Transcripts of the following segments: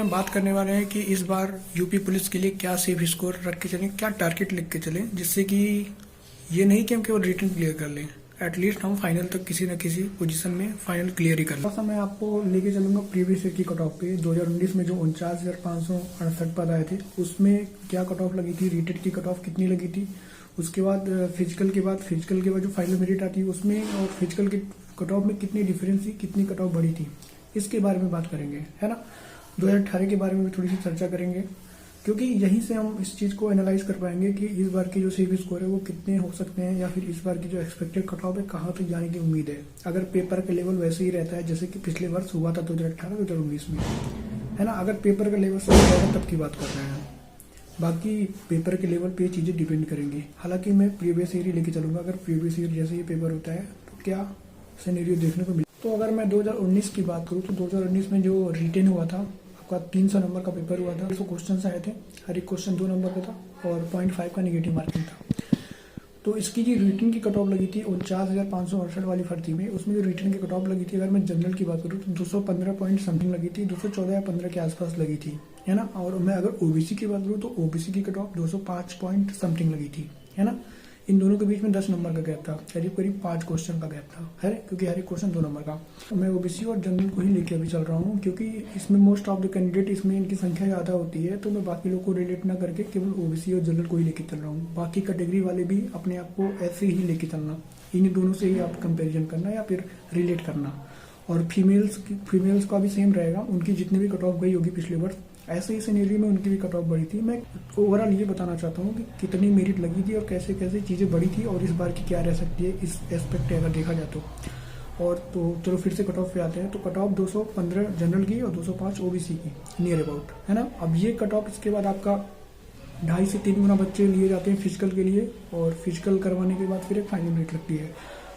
हम बात करने वाले हैं कि इस बार यूपी पुलिस के लिए क्या सेफ स्कोर रख के चलें, क्या टारगेट लिख के चलें, जिससे कि ये नहीं कि हम केवल रिटर्न क्लियर कर लें, एटलीस्ट हम फाइनल तक किसी न किसी पोजीशन में फाइनल क्लियर ही कर लें। थोड़ा सा मैं आपको लेके चलूंगा प्रीवियस ईयर की कट ऑफ पे। 2019 में जो 49,568 पद आए थे, उसमें क्या कट ऑफ लगी थी, रिटेट की कट ऑफ कितनी लगी थी, उसके बाद फिजिकल के बाद जो फाइनल मेरिट आती है उसमें और फिजिकल के कट ऑफ में कितनी डिफरेंस थी, कितनी कट ऑफ बढ़ी थी, इसके बारे में बात करेंगे, है ना। 2018 के बारे में भी थोड़ी सी चर्चा करेंगे, क्योंकि यहीं से हम इस चीज़ को एनालाइज कर पाएंगे कि इस बार की जो सीवी स्कोर है वो कितने हो सकते हैं, या फिर इस बार की जो एक्सपेक्टेड कट ऑफ है कहाँ तक जाने की उम्मीद है। अगर पेपर का लेवल वैसे ही रहता है जैसे कि पिछले वर्ष हुआ था 2018-2019 में, है ना। अगर पेपर का लेवल सही रहेगा तब की बात कर रहे हैं, बाकी पेपर के लेवल पे चीज़ें डिपेंड करेंगी। हालांकि मैं प्रीवियस ईयर ही लेके चलूंगा। अगर प्रीवियस ईयर जैसे ये पेपर होता है तो क्या सिनेरियो देखने को मिले। तो अगर मैं 2019 की बात करूँ तो 2019 में जो रिटेन हुआ था आपका 300 नंबर का पेपर हुआ था। 200 क्वेश्चन आए थे, हर एक क्वेश्चन 2 नंबर का था और 0.5 का नेगेटिव मार्किंग था। तो इसकी जो रिटर्न की कट ऑफ लगी थी 49,568 वाली भर्ती में, उसमें जो रिटर्न की कट ऑफ लगी थी, अगर मैं जनरल की बात करूँ तो 215 पॉइंट समथिंग लगी थी, 214 या 15 के आसपास लगी थी, है ना। और मैं अगर ओबीसी की बात करूँ तो ओबीसी की कट ऑफ 205 पॉइंट समथिंग लगी थी, है ना। इन दोनों के बीच में 10 नंबर का गैप था, करीब 5 क्वेश्चन का गैप था, है, क्योंकि हर एक क्वेश्चन 2 नंबर का। मैं ओबीसी और जनरल को ही लेके अभी चल रहा हूँ, क्योंकि इसमें मोस्ट ऑफ द कैंडिडेट इसमें इनकी संख्या ज़्यादा होती है, तो मैं बाकी लोग को रिलेट ना करके केवल ओबीसी और जनरल को ही लेके चल रहा हूँ। बाकी कैटेगरी वाले भी अपने आप को ऐसे ही लेके चलना, इन दोनों से ही आप कंपेरिजन करना या फिर रिलेट करना। और फीमेल्स का भी सेम रहेगा, उनकी जितनी भी कट ऑफ गई होगी पिछले वर्ष, ऐसे ही सिनेरियो में उनकी भी कट ऑफ बढ़ी थी। मैं ओवरऑल ये बताना चाहता हूँ कि कितनी मेरिट लगी थी और कैसे कैसे चीज़ें बढ़ी थी और इस बार की क्या रह सकती है इस एस्पेक्ट अगर देखा जाए तो। और तो चलो फिर से कट ऑफ पे आते हैं। तो कट ऑफ 215 जनरल की और 205 ओबीसी की नियर अबाउट, है ना। अब ये कट ऑफ इसके बाद आपका 2.5 से 3 गुना बच्चे लिए जाते हैं फिजिकल के लिए, और फिजिकल करवाने के बाद फिर एक फाइनल मेरिट लगती है।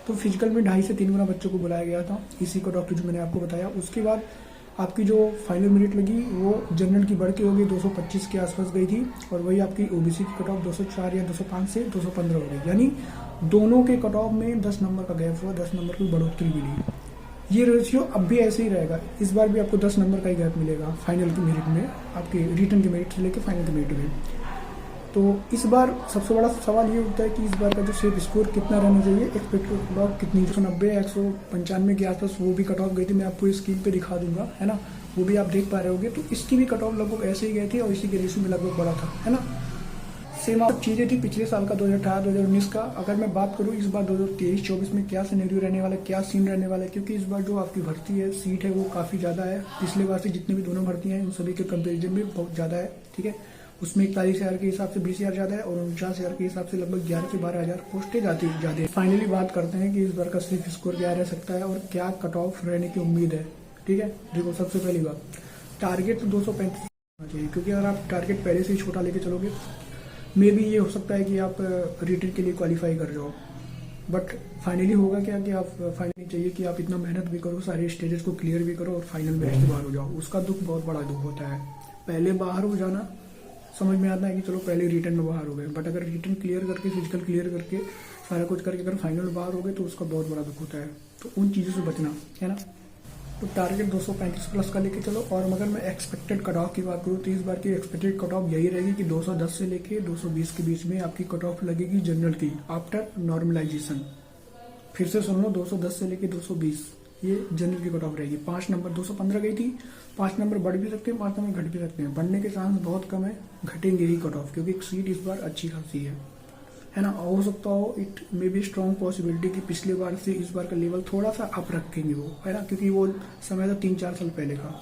तो फिजिकल में 2.5 से 3 गुना बच्चों को बुलाया गया था, इसी कट ऑफ जो मैंने आपको बताया। उसके बाद आपकी जो फाइनल मेरिट लगी वो जनरल की बढ़ के हो गई, 225 के आसपास गई थी, और वही आपकी ओबीसी की कट ऑफ 204 या 205 से 215 हो गई। यानी दोनों के कट ऑफ में 10 नंबर का गैप हुआ, 10 नंबर की बढ़ोतरी मिली। ये रेशियो अब भी ऐसे ही रहेगा, इस बार भी आपको 10 नंबर का ही गैप मिलेगा फाइनल की मेरिट में, आपके रिटर्न की मेरिट से लेकर फाइनल की मेरिट में। तो इस बार सबसे बड़ा सवाल ये उठता है कि इस बार का जो सेफ स्कोर कितना रहना चाहिए, एक्सपेक्टेड कट ऑफ कितनी, 190 195 के आसपास वो भी कट ऑफ गई थी। मैं आपको स्क्रीन पे दिखा दूंगा, है ना, वो भी आप देख पा रहे होगे। तो इसकी भी कट ऑफ लगभग ऐसे ही गई थी और इसी के रेशियो में लगभग बड़ा था, है ना। सेम आप चीज़ें थी पिछले साल का 2018-2019 का। अगर मैं बात करूँ इस बार 2023-24 में क्या सिनेरियो रहने वाला है, क्या सीन रहने वाला है, क्योंकि इस बार जो आपकी भर्ती है, सीट है, वो काफ़ी ज़्यादा है। पिछले बार से जितनी भी दोनों भर्तियाँ हैं उन सभी के कंपेरिजन में बहुत ज़्यादा है, ठीक है। उसमें 41,000 के हिसाब से 20,000 ज़्यादा है और 49,000 के हिसाब से लगभग 11 से 12,000 पोस्टें जाती ज़्यादा है। फाइनली बात करते हैं कि इस बार का सिर्फ स्कोर क्या रह सकता है और क्या कट ऑफ रहने की उम्मीद है, ठीक है। देखो, सबसे पहली बात, टारगेट तो 235 होना चाहिए, क्योंकि अगर आप टारगेट पहले से ही छोटा लेके चलोगे, मे भी ये हो सकता है कि आप रिटर्न के लिए क्वालिफाई कर जाओ, बट फाइनली होगा क्या कि आप फाइनली चाहिए कि आप इतना मेहनत भी करो, सारे स्टेजेस को क्लियर भी करो और फाइनल में से बाहर हो जाओ। उसका दुख बहुत बड़ा दुख होता है। पहले बाहर हो जाना समझ में आता है कि चलो पहले रिटर्न में बाहर हो गए, बट अगर रिटर्न क्लियर करके, फिजिकल क्लियर करके, सारा कुछ करके अगर फाइनल में बाहर हो गए तो उसका बहुत बड़ा दुख होता है। तो उन चीज़ों से बचना, है ना। तो टारगेट 235 प्लस का लेके चलो। और अगर मैं एक्सपेक्टेड कट ऑफ की बात करूँ तो इस बार की एक्सपेक्टेड कट ऑफ यही रहेगी कि 210 से लेके 220 के बीच में आपकी कट ऑफ लगेगी जनरल की आफ्टर नॉर्मलाइजेशन। फिर से सुन लो, 210 से लेके 220 ये जनरल की कट ऑफ रहेगी। 5 नंबर 215 गई थी, 5 नंबर बढ़ भी सकते हैं, 5 नंबर घट भी सकते हैं। बढ़ने के चांस बहुत कम है, घटेंगे ही कट ऑफ, क्योंकि सीट इस बार अच्छी खासी है ना। हो सकता हो, it may be strong possibility कि पिछले बार से इस बार का लेवल थोड़ा सा अप रखेंगे वो, है ना, क्योंकि वो समय था 3-4 साल पहले का।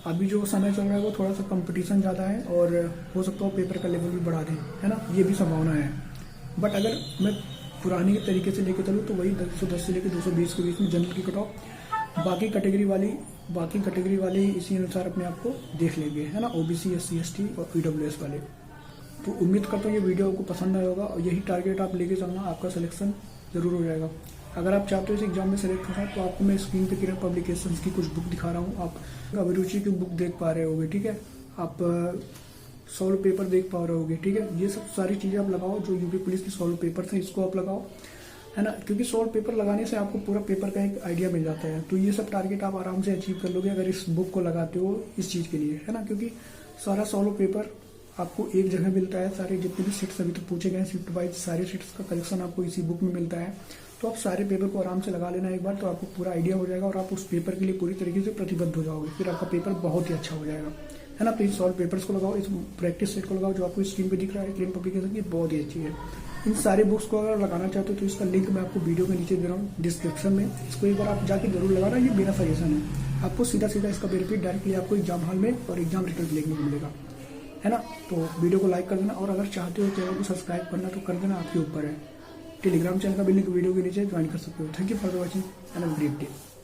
अभी जो समय चल रहा है वो थोड़ा सा कंपटीशन ज़्यादा है और हो सकता हो पेपर का लेवल भी बढ़ा दें, है ना, ये भी संभावना है। बट अगर मैं पुराने तरीके से लेकर चलूँ तो वही 210 से लेकर 220 के बीच में जनरल की कट ऑफ, बाकी कैटेगरी वाले इसी अनुसार अपने आप को देख लेंगे, है ना, ओबीसी, एससी, एसटी और ईडब्ल्यूएस वाले। तो उम्मीद करता हूँ ये वीडियो आपको पसंद आया होगा और यही टारगेट आप लेके चलना, आपका सिलेक्शन जरूर हो जाएगा। अगर आप चाहते हो इस एग्जाम में सेलेक्ट होना तो आपको मैं स्क्रीन पे किरण पब्लिकेशंस की कुछ बुक दिखा रहा हूँ, आप अभिरुचि की बुक देख पा रहे होगे, ठीक है। आप सॉल्व पेपर देख पा रहे होगे, ठीक है। ये सब सारी चीज़ें आप लगाओ, जो यूपी पुलिस की सॉल्व पेपर थे इसको आप लगाओ। है ना, क्योंकि 100 पेपर लगाने से आपको पूरा पेपर का एक आइडिया मिल जाता है। तो ये सब टारगेट आप आराम से अचीव कर लोगे अगर इस बुक को लगाते हो इस चीज़ के लिए, है ना, क्योंकि सारा 100 पेपर आपको एक जगह मिलता है। सारे जितने भी सीट्स अभी तक पूछे गए शिफ्ट वाइज सारे सीट्स का कलेक्शन आपको इसी बुक में मिलता है। तो आप सारे पेपर को आराम से लगा लेना एक बार, तो आपको पूरा आइडिया हो जाएगा और आप उस पेपर के लिए पूरी तरीके से प्रतिबद्ध हो जाओगे, फिर आपका पेपर बहुत ही अच्छा हो जाएगा, है ना। तो इन 100 पेपर्स को लगाओ, इस प्रैक्टिस सेट को लगाओ जो आपको स्क्रीन पे दिख रहा है क्रेन पब्लिकेशन की, बहुत ही अच्छी है। इन सारे बुक्स को अगर लगाना चाहते हो तो इसका लिंक मैं आपको वीडियो के नीचे दे रहा हूँ डिस्क्रिप्शन में, इसको एक बार आप जाके जरूर लगाना, ये मेरा सजेशन है। आपको सीधा सीधा इसका बेनिफिट डायरेक्टली आपको एग्जाम हॉल में और एग्जाम रिजल्ट देखने को मिलेगा, है ना। तो वीडियो को लाइक कर देना और अगर चाहते हो चैनल को सब्सक्राइब करना तो कर देना, आपके ऊपर है। टेलीग्राम चैनल का भी लिंक वीडियो के नीचे ज्वाइन कर सकते हो। Thank you for watching and have a great day.